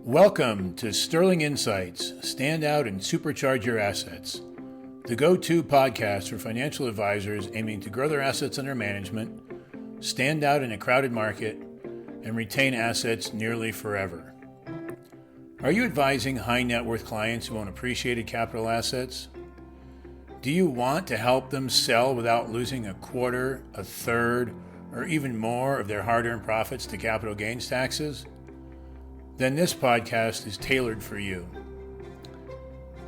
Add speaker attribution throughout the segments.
Speaker 1: Welcome to Sterling Insights, Stand Out and Supercharge Your Assets, the go-to podcast for financial advisors aiming to grow their assets under management, stand out in a crowded market, and retain assets nearly forever. Are you advising high net worth clients who own appreciated capital assets? Do you want to help them sell without losing a quarter, a third, or even more of their hard-earned profits to capital gains taxes? Then this podcast is tailored for you.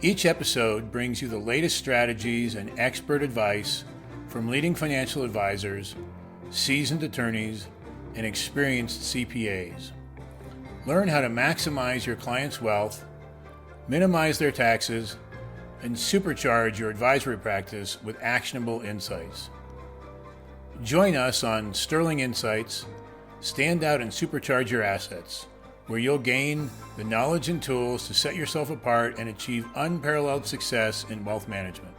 Speaker 1: Each episode brings you the latest strategies and expert advice from leading financial advisors, seasoned attorneys, and experienced CPAs. Learn how to maximize your clients' wealth, minimize their taxes, and supercharge your advisory practice with actionable insights. Join us on Sterling Insights, Stand Out and Supercharge Your Assets, where you'll gain the knowledge and tools to set yourself apart and achieve unparalleled success in wealth management.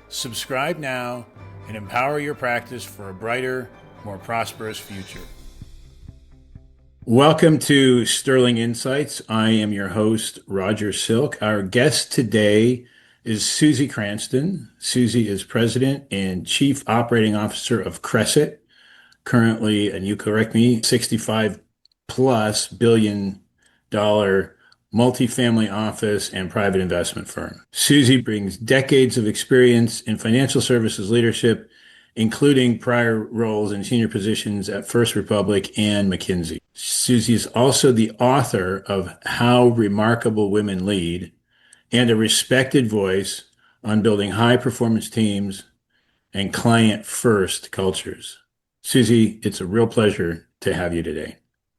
Speaker 1: Subscribe now and empower your practice for a brighter, more prosperous future. Welcome to Sterling Insights. I am your host, Roger Silk. Our guest today is Susie Cranston. Susie is President and Chief Operating Officer of Crescent, currently, and you correct me, $65+ billion multifamily office and private investment firm. Susie brings decades of experience in financial services leadership, including prior roles in senior positions at First Republic and McKinsey. Susie is also the author of How Remarkable Women Lead and a respected voice on building high-performance teams and client-first cultures. Susie, it's a real pleasure to have you today.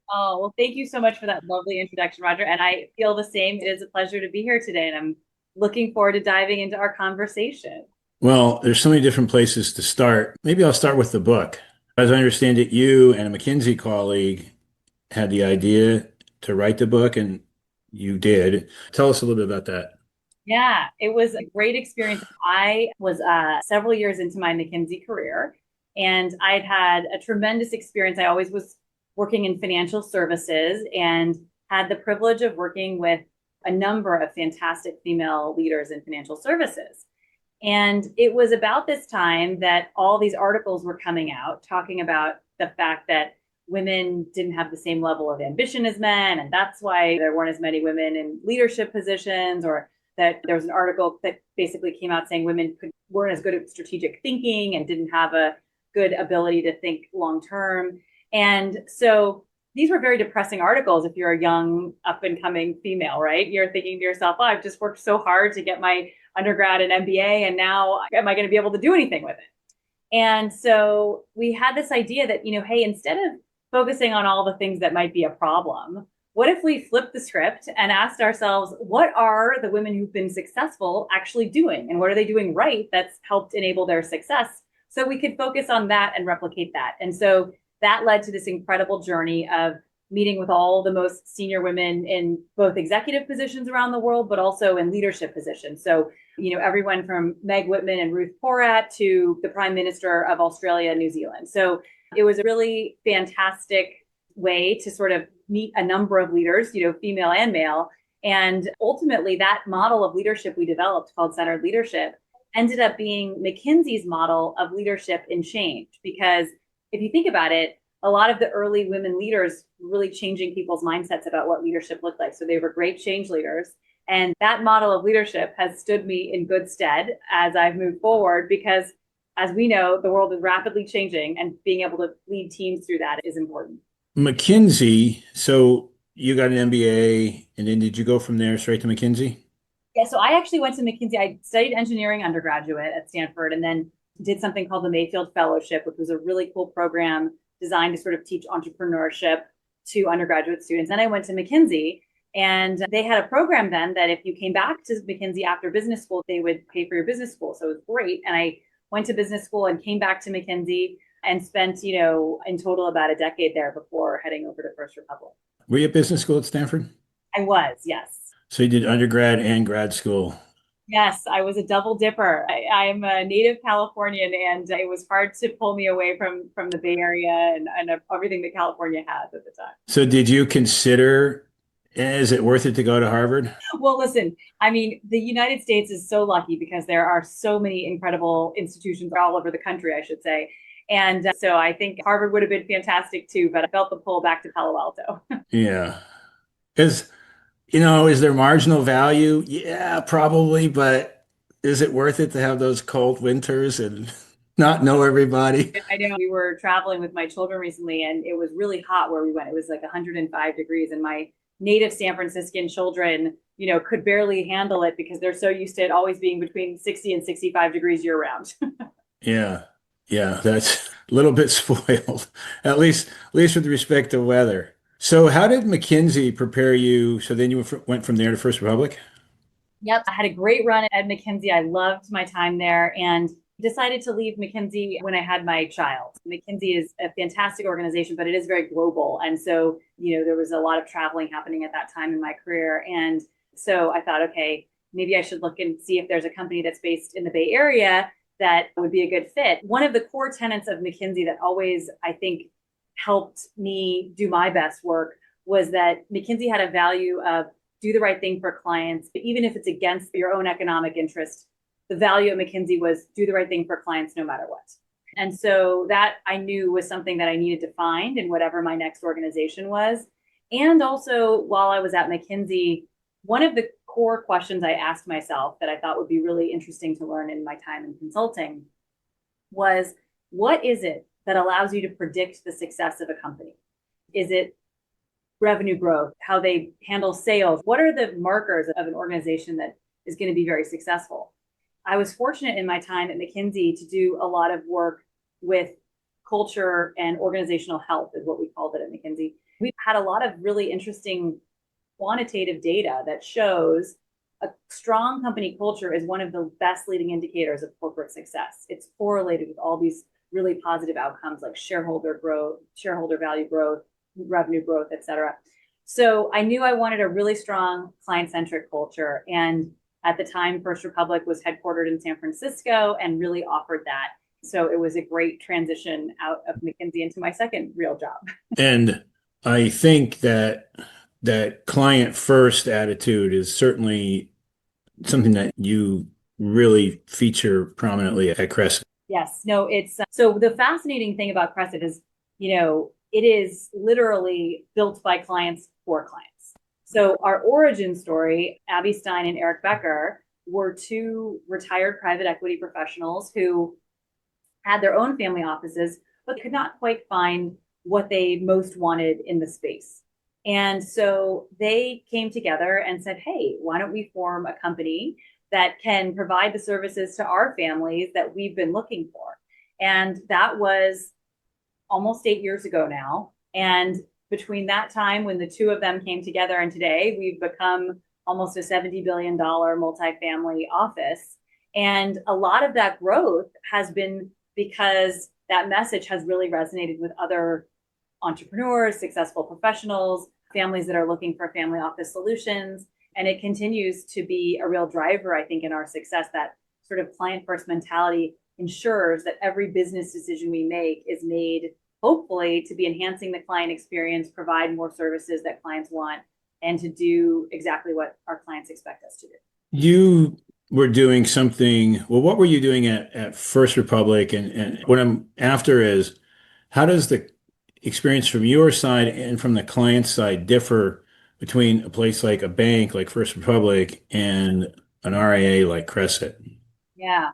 Speaker 2: Oh, well, thank you so much for that lovely introduction, Roger. And I feel the same. It is a pleasure to be here today, and I'm looking forward to diving into our conversation.
Speaker 1: Well, there's so many different places to start. Maybe I'll start with the book. As I understand it, you and a McKinsey colleague had the idea to write the book, and you did. Tell us a little bit about that.
Speaker 2: Yeah, it was a great experience. I was several years into my McKinsey career, and I'd had a tremendous experience. I always was working in financial services and had the privilege of working with a number of fantastic female leaders in financial services. And it was about this time that all these articles were coming out talking about the fact that women didn't have the same level of ambition as men. And that's why there weren't as many women in leadership positions, or that there was an article that basically came out saying women weren't as good at strategic thinking and didn't have a good ability to think long term. And so these were very depressing articles if you're a young up and coming female, right? You're thinking to yourself, oh, I've just worked so hard to get my undergrad and MBA, and now am I going to be able to do anything with it? And so we had this idea that, hey, instead of focusing on all the things that might be a problem, what if we flipped the script and asked ourselves, what are the women who've been successful actually doing? And what are they doing right that's helped enable their success? So we could focus on that and replicate that. And so that led to this incredible journey of meeting with all the most senior women in both executive positions around the world, but also in leadership positions. So, everyone from Meg Whitman and Ruth Porat to the Prime Minister of Australia and New Zealand. So it was a really fantastic way to sort of meet a number of leaders, female and male. And ultimately, that model of leadership we developed called centered leadership ended up being McKinsey's model of leadership in change. Because if you think about it, a lot of the early women leaders were really changing people's mindsets about what leadership looked like. So they were great change leaders. And that model of leadership has stood me in good stead as I've moved forward, because as we know, the world is rapidly changing, and being able to lead teams through that is important.
Speaker 1: McKinsey, so you got an MBA, and then did you go from there straight to McKinsey?
Speaker 2: Yeah, so I actually went to McKinsey. I studied engineering undergraduate at Stanford, and then did something called the Mayfield Fellowship, which was a really cool program designed to sort of teach entrepreneurship to undergraduate students. Then I went to McKinsey, and they had a program then that if you came back to McKinsey after business school, they would pay for your business school. So it was great. And I went to business school and came back to McKinsey and spent, in total about a decade there before heading over to First Republic.
Speaker 1: Were you at business school at Stanford?
Speaker 2: I was, yes.
Speaker 1: So you did undergrad and grad school.
Speaker 2: Yes, I was a double dipper. I'm a native Californian, and it was hard to pull me away from the Bay Area and everything that California has at the time.
Speaker 1: So did you consider Is it worth it to go to Harvard?
Speaker 2: Well, listen, I mean, the United States is so lucky because there are so many incredible institutions all over the country, I should say. And so I think Harvard would have been fantastic too, but I felt the pull back to Palo Alto.
Speaker 1: Yeah. Is, is there marginal value? Yeah, probably, but is it worth it to have those cold winters and not know everybody?
Speaker 2: I know we were traveling with my children recently and it was really hot where we went. It was like 105 degrees and my native San Franciscan children, could barely handle it because they're so used to it always being between 60 and 65 degrees year round.
Speaker 1: Yeah. Yeah, that's a little bit spoiled, at least with respect to weather. So how did McKinsey prepare you? So then you went from there to First Republic?
Speaker 2: Yep. I had a great run at McKinsey. I loved my time there and decided to leave McKinsey when I had my child. McKinsey is a fantastic organization, but it is very global. And so, there was a lot of traveling happening at that time in my career. And so I thought, okay, maybe I should look and see if there's a company that's based in the Bay Area that would be a good fit. One of the core tenets of McKinsey that always, I think, helped me do my best work was that McKinsey had a value of do the right thing for clients, but even if it's against your own economic interest, the value of McKinsey was do the right thing for clients no matter what. And so that I knew was something that I needed to find in whatever my next organization was. And also, while I was at McKinsey, one of the core questions I asked myself that I thought would be really interesting to learn in my time in consulting was, what is it that allows you to predict the success of a company? Is it revenue growth, how they handle sales? What are the markers of an organization that is going to be very successful? I was fortunate in my time at McKinsey to do a lot of work with culture and organizational health, is what we called it at McKinsey. We've had a lot of really interesting quantitative data that shows a strong company culture is one of the best leading indicators of corporate success. It's correlated with all these really positive outcomes like shareholder growth, shareholder value growth, revenue growth, et cetera. So I knew I wanted a really strong client-centric culture. And at the time, First Republic was headquartered in San Francisco and really offered that. So it was a great transition out of McKinsey into my second real job.
Speaker 1: And I think that client first attitude is certainly something that you really feature prominently at Crescent.
Speaker 2: Yes, no, it's so the fascinating thing about Crescent is, it is literally built by clients for clients. So our origin story, Abby Stein and Eric Becker, were two retired private equity professionals who had their own family offices, but could not quite find what they most wanted in the space. And so they came together and said, hey, why don't we form a company that can provide the services to our families that we've been looking for? And that was almost 8 years ago now. And between that time when the two of them came together and today, we've become almost a $70 billion multifamily office. And a lot of that growth has been because that message has really resonated with other entrepreneurs, successful professionals, families that are looking for family office solutions. And it continues to be a real driver, I think, in our success. That sort of client first mentality ensures that every business decision we make is made, hopefully, to be enhancing the client experience, provide more services that clients want, and to do exactly what our clients expect us to do.
Speaker 1: You were doing something, well, what were you doing at First Republic? And what I'm after is, how does the experience from your side and from the client side differ between a place like a bank like First Republic and an RIA like Crescent?
Speaker 2: Yeah.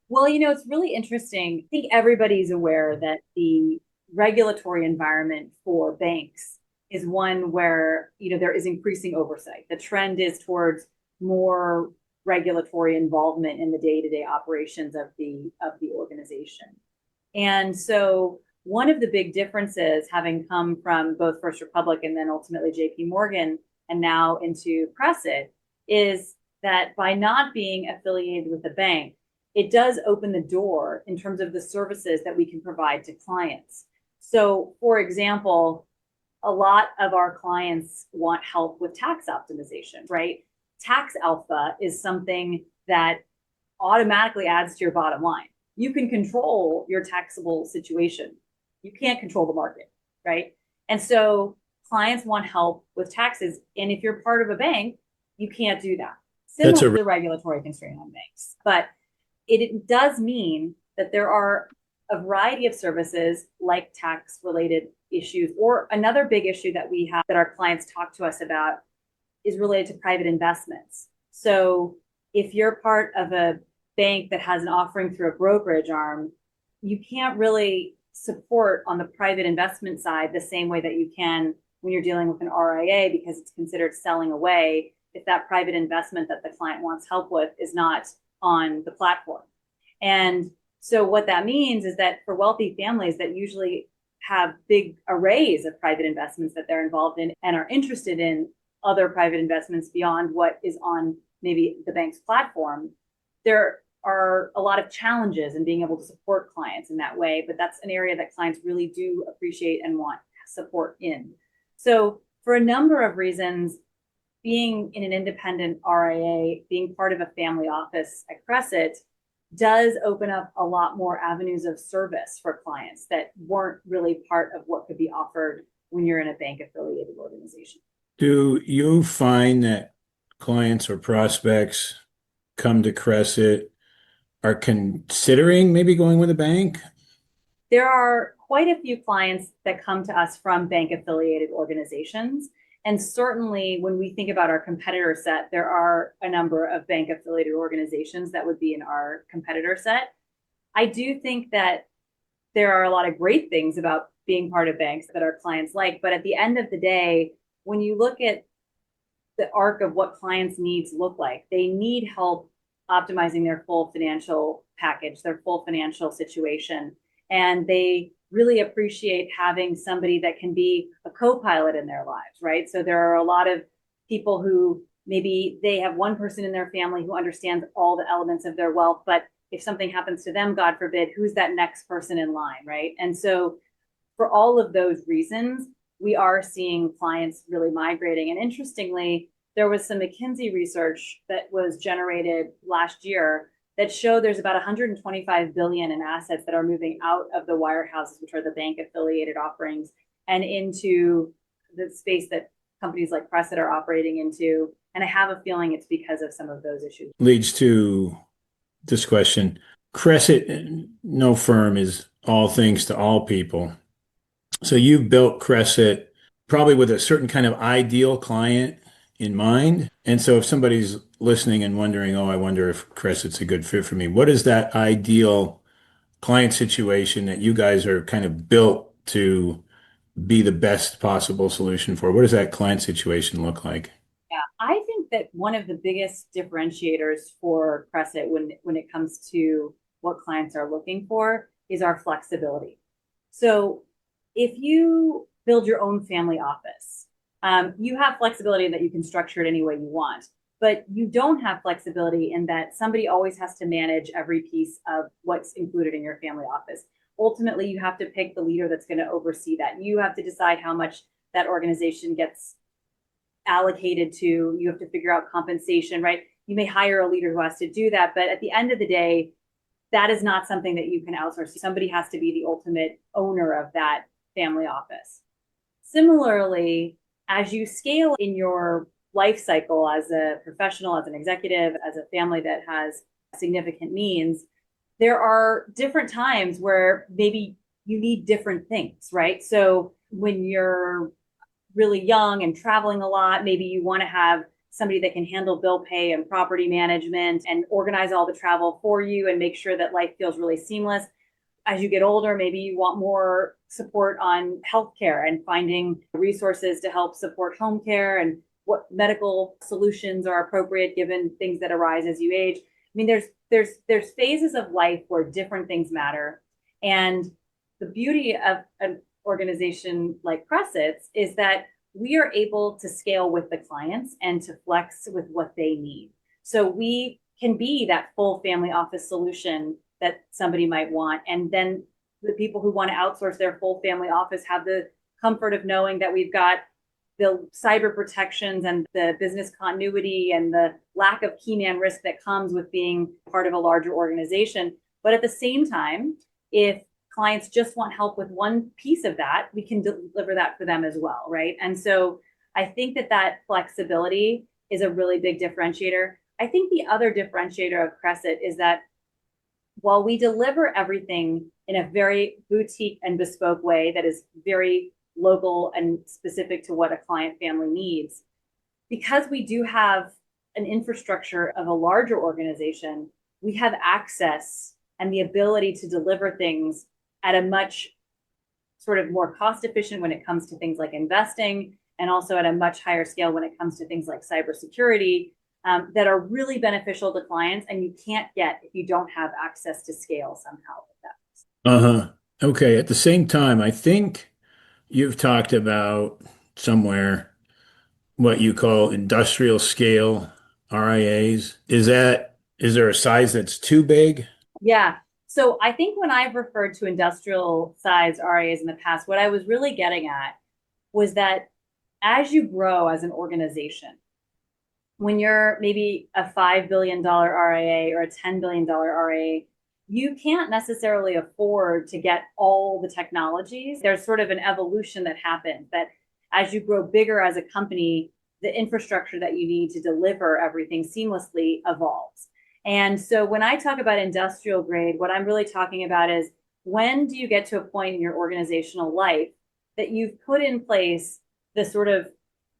Speaker 2: Well, it's really interesting. I think everybody's aware that the regulatory environment for banks is one where, there is increasing oversight. The trend is towards more regulatory involvement in the day-to-day operations of the organization. And so one of the big differences, having come from both First Republic and then ultimately JP Morgan and now into Crescent, is that by not being affiliated with the bank, it does open the door in terms of the services that we can provide to clients. So, for example, a lot of our clients want help with tax optimization, right? Tax alpha is something that automatically adds to your bottom line. You can control your taxable situation. You can't control the market, right? And so clients want help with taxes. And if you're part of a bank, you can't do that. Similar to the regulatory constraint on banks. But it does mean that there are a variety of services like tax related issues, or another big issue that we have that our clients talk to us about is related to private investments. So if you're part of a bank that has an offering through a brokerage arm, you can't really support on the private investment side the same way that you can when you're dealing with an RIA, because it's considered selling away if that private investment that the client wants help with is not on the platform. And so what that means is that for wealthy families that usually have big arrays of private investments that they're involved in and are interested in other private investments beyond what is on maybe the bank's platform, there are a lot of challenges in being able to support clients in that way. But that's an area that clients really do appreciate and want support in. So for a number of reasons, being in an independent RIA, being part of a family office at Crescent does open up a lot more avenues of service for clients that weren't really part of what could be offered when you're in a bank affiliated organization.
Speaker 1: Do you find that clients or prospects come to Crescent are considering maybe going with a bank?
Speaker 2: There are quite a few clients that come to us from bank affiliated organizations. And certainly when we think about our competitor set, there are a number of bank affiliated organizations that would be in our competitor set. I do think that there are a lot of great things about being part of banks that our clients like. But at the end of the day, when you look at the arc of what clients' needs look like, they need help optimizing their full financial package, their full financial situation. And they really appreciate having somebody that can be a co-pilot in their lives, right? So there are a lot of people who maybe they have one person in their family who understands all the elements of their wealth, but if something happens to them, God forbid, who's that next person in line, right? And so for all of those reasons, we are seeing clients really migrating. And interestingly, there was some McKinsey research that was generated last year that showed there's about 125 billion in assets that are moving out of the wirehouses, which are the bank affiliated offerings, and into the space that companies like Crescent are operating into. And I have a feeling it's because of some of those issues.
Speaker 1: Leads to this question. Crescent, no firm is all things to all people. So you've built Crescent probably with a certain kind of ideal client in mind. And so if somebody's listening and wondering, oh, I wonder if Crescent's a good fit for me, what is that ideal client situation that you guys are kind of built to be the best possible solution for? What does that client situation look like?
Speaker 2: Yeah, I think that one of the biggest differentiators for Crescent when it comes to what clients are looking for is our flexibility. So if you build your own family office, you have flexibility that you can structure it any way you want, but you don't have flexibility in that somebody always has to manage every piece of what's included in your family office. Ultimately, you have to pick the leader that's going to oversee that. You have to decide how much that organization gets allocated to. You have to figure out compensation, right? You may hire a leader who has to do that, but at the end of the day, that is not something that you can outsource. Somebody has to be the ultimate owner of that family office. Similarly, as you scale in your life cycle as a professional, as an executive, as a family that has significant means, there are different times where maybe you need different things, right? So when you're really young and traveling a lot, maybe you want to have somebody that can handle bill pay and property management and organize all the travel for you and make sure that life feels really seamless. As you get older, maybe you want more support on healthcare and finding resources to help support home care and what medical solutions are appropriate given things that arise as you age. I mean, there's phases of life where different things matter. And the beauty of an organization like Crescent's is that we are able to scale with the clients and to flex with what they need. So we can be that full family office solution that somebody might want. And then the people who want to outsource their full family office have the comfort of knowing that we've got the cyber protections and the business continuity and the lack of key man risk that comes with being part of a larger organization. But at the same time, if clients just want help with one piece of that, we can deliver that for them as well, right? And so I think that flexibility is a really big differentiator. I think the other differentiator of Crescent is that while we deliver everything in a very boutique and bespoke way that is very local and specific to what a client family needs, because we do have an infrastructure of a larger organization, we have access and the ability to deliver things at a much sort of more cost efficient when it comes to things like investing, and also at a much higher scale when it comes to things like cybersecurity, that are really beneficial to clients and you can't get if you don't have access to scale somehow with that.
Speaker 1: Uh-huh. Okay. At the same time, I think you've talked about somewhere what you call industrial scale RIAs. Is there a size that's too big?
Speaker 2: Yeah. So I think when I've referred to industrial size RIAs in the past, what I was really getting at was that as you grow as an organization, when you're maybe a $5 billion RIA or a $10 billion RIA, you can't necessarily afford to get all the technologies. There's sort of an evolution that happens that as you grow bigger as a company, the infrastructure that you need to deliver everything seamlessly evolves. And so when I talk about industrial grade, what I'm really talking about is when do you get to a point in your organizational life that you've put in place the sort of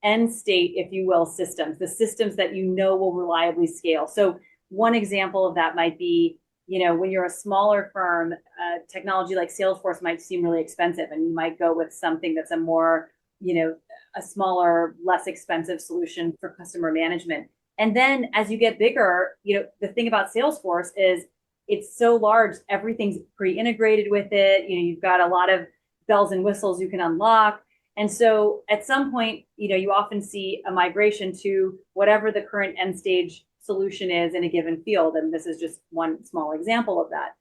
Speaker 2: end state, if you will, systems, the systems that you know will reliably scale. So one example of that might be, when you're a smaller firm, technology like Salesforce might seem really expensive, and you might go with something that's a more, a smaller, less expensive solution for customer management. And then as you get bigger, the thing about Salesforce is it's so large, everything's pre-integrated with it. You've got a lot of bells and whistles you can unlock. And so at some point, you often see a migration to whatever the current end stage solution is in a given field. And this is just one small example of that.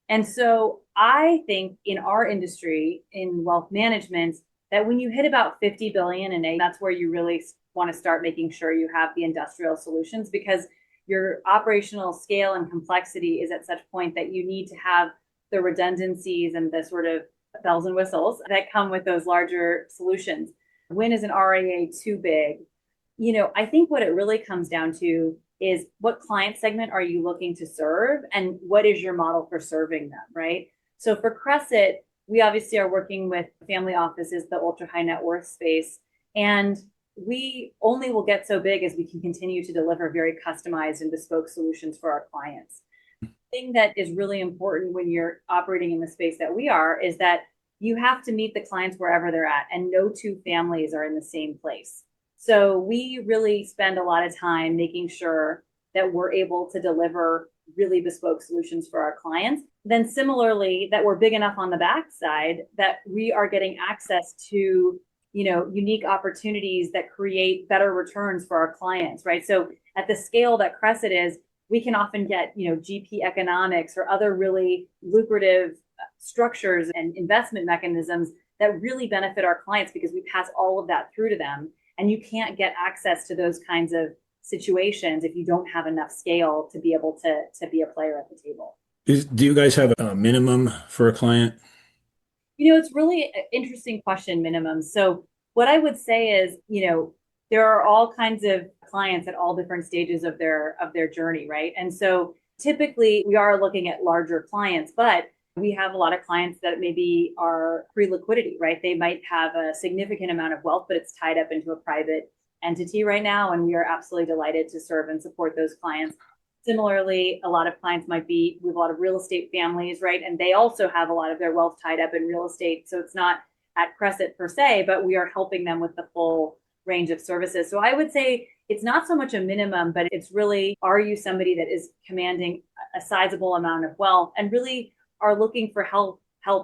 Speaker 2: And so I think in our industry, in wealth management, that when you hit about 50 billion in A, that's where you really want to start making sure you have the industrial solutions, because your operational scale and complexity is at such point that you need to have the redundancies and the sort of bells and whistles that come with those larger solutions. When is an RIA too big? I think what it really comes down to is what client segment are you looking to serve and what is your model for serving them, right? So for Crescent, we obviously are working with family offices, the ultra high net worth space, and we only will get so big as we can continue to deliver very customized and bespoke solutions for our clients. The thing that is really important when you're operating in the space that we are is that you have to meet the clients wherever they're at, and no two families are in the same place. So we really spend a lot of time making sure that we're able to deliver really bespoke solutions for our clients. Then similarly, that we're big enough on the backside that we are getting access to, unique opportunities that create better returns for our clients, right? So at the scale that Crescent is, we can often get, GP economics or other really lucrative structures and investment mechanisms that really benefit our clients because we pass all of that through to them. And you can't get access to those kinds of situations if you don't have enough scale to be able to be a player at the table.
Speaker 1: Do you guys have a minimum for a client?
Speaker 2: It's really an interesting question, minimums. So what I would say is, there are all kinds of clients at all different stages of their journey, right? And so typically we are looking at larger clients, but we have a lot of clients that maybe are pre-liquidity, right? They might have a significant amount of wealth, but it's tied up into a private entity right now. And we are absolutely delighted to serve and support those clients. Similarly, a lot of clients we have a lot of real estate families, right? And they also have a lot of their wealth tied up in real estate. So it's not at Crescent per se, but we are helping them with the full range of services. So I would say it's not so much a minimum, but it's really, are you somebody that is commanding a sizable amount of wealth and really are looking for help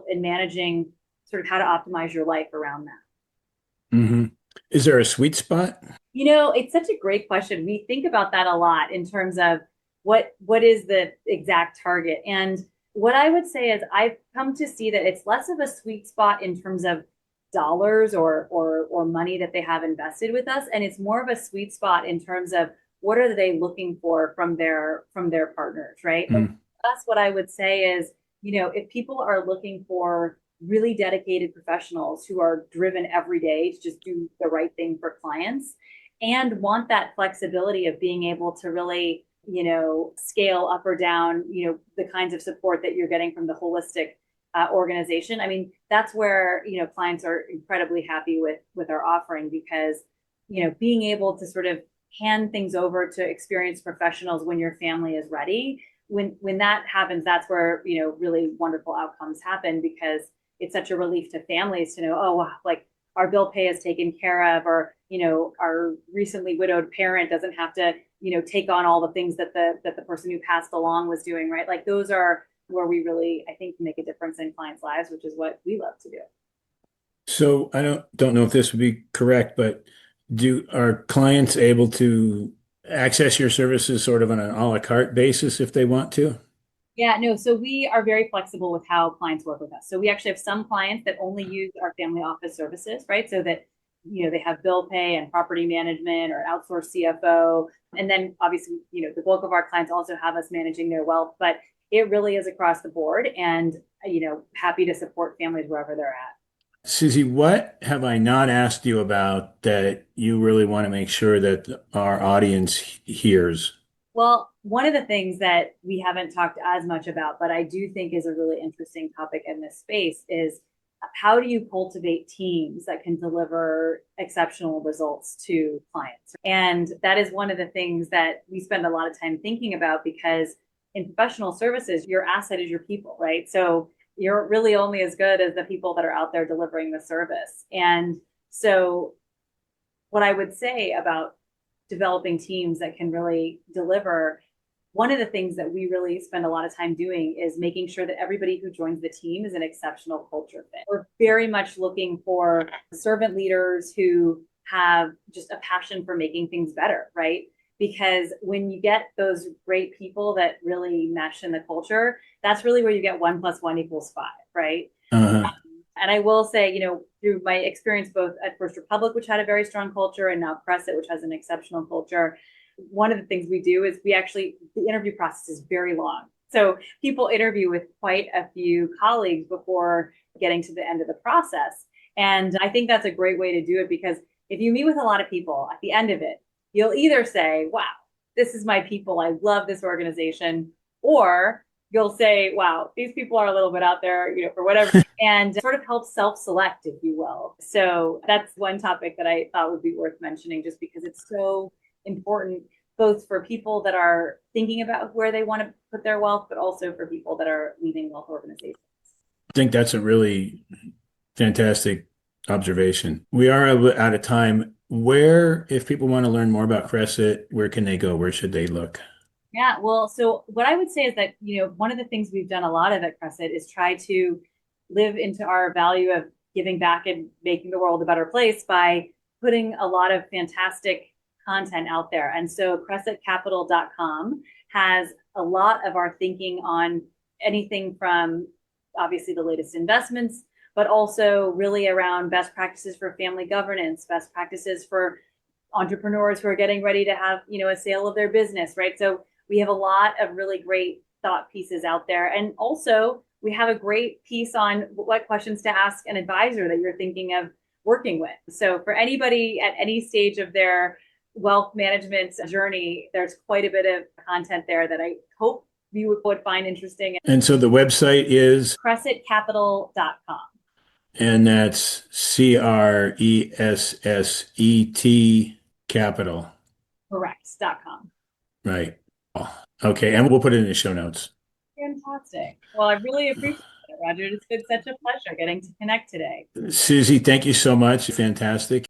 Speaker 2: in managing sort of how to optimize your life around that?
Speaker 1: Mm-hmm. Is there a sweet spot?
Speaker 2: It's such a great question. We think about that a lot in terms of what is the exact target. And what I would say is I've come to see that it's less of a sweet spot in terms of dollars or money that they have invested with us. And it's more of a sweet spot in terms of what are they looking for from their partners, right? Mm. That's what I would say is if people are looking for really dedicated professionals who are driven every day to just do the right thing for clients and want that flexibility of being able to really, scale up or down, the kinds of support that you're getting from the holistic organization. I mean, that's where, clients are incredibly happy with our offering because, being able to sort of hand things over to experienced professionals when your family is ready, when that happens, that's where, really wonderful outcomes happen because it's such a relief to families to know, oh, wow, like our bill pay is taken care of, or, our recently widowed parent doesn't have to, take on all the things that the person who passed along was doing, right? Like those are where we really, I think, make a difference in clients' lives, which is what we love to do.
Speaker 1: So I don't know if this would be correct, but are clients able to access your services sort of on an a la carte basis if they want to?
Speaker 2: Yeah, no. So we are very flexible with how clients work with us. So we actually have some clients that only use our family office services, right? So that, they have bill pay and property management or outsourced CFO. And then obviously, the bulk of our clients also have us managing their wealth, but it really is across the board and, happy to support families wherever they're at.
Speaker 1: Susie, what have I not asked you about that you really want to make sure that our audience hears?
Speaker 2: Well, one of the things that we haven't talked as much about, but I do think is a really interesting topic in this space is how do you cultivate teams that can deliver exceptional results to clients? And that is one of the things that we spend a lot of time thinking about because in professional services, your asset is your people, right? So you're really only as good as the people that are out there delivering the service. And so what I would say about developing teams that can really deliver, one of the things that we really spend a lot of time doing is making sure that everybody who joins the team is an exceptional culture fit. We're very much looking for servant leaders who have just a passion for making things better, right? Because when you get those great people that really mesh in the culture, that's really where you get 1 + 1 = 5, right?
Speaker 1: Uh-huh.
Speaker 2: And I will say, through my experience both at First Republic, which had a very strong culture, and now Crescent, which has an exceptional culture, one of the things we do is the interview process is very long. So people interview with quite a few colleagues before getting to the end of the process. And I think that's a great way to do it because if you meet with a lot of people at the end of it, you'll either say, wow, this is my people, I love this organization, or you'll say, wow, these people are a little bit out there, for whatever, and sort of help self-select, if you will. So that's one topic that I thought would be worth mentioning just because it's so important, both for people that are thinking about where they want to put their wealth, but also for people that are leading wealth organizations.
Speaker 1: I think that's a really fantastic observation. We are out of time. If people want to learn more about Crescent, where can they go? Where should they look?
Speaker 2: Yeah, well, so what I would say is that, one of the things we've done a lot of at Crescent is try to live into our value of giving back and making the world a better place by putting a lot of fantastic content out there. And so crescentcapital.com has a lot of our thinking on anything from obviously the latest investments, but also really around best practices for family governance, best practices for entrepreneurs who are getting ready to have, a sale of their business, right? So we have a lot of really great thought pieces out there. And also we have a great piece on what questions to ask an advisor that you're thinking of working with. So for anybody at any stage of their wealth management journey, there's quite a bit of content there that I hope you would find interesting.
Speaker 1: And so the website is
Speaker 2: crescentcapital.com.
Speaker 1: And that's CRESSET capital.
Speaker 2: Correct.com.
Speaker 1: Right. Okay. And we'll put it in the show notes.
Speaker 2: Fantastic. Well, I really appreciate it, Roger. It's been such a pleasure getting to connect today.
Speaker 1: Susie, thank you so much. Fantastic.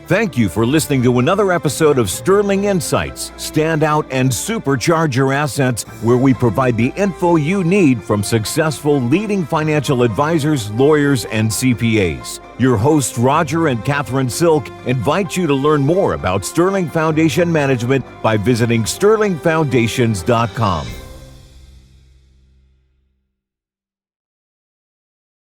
Speaker 3: Thank you for listening to another episode of Sterling Insights. Stand out and supercharge your assets, where we provide the info you need from successful leading financial advisors, lawyers, and CPAs. Your hosts, Roger and Catherine Silk, invite you to learn more about Sterling Foundation Management by visiting sterlingfoundations.com.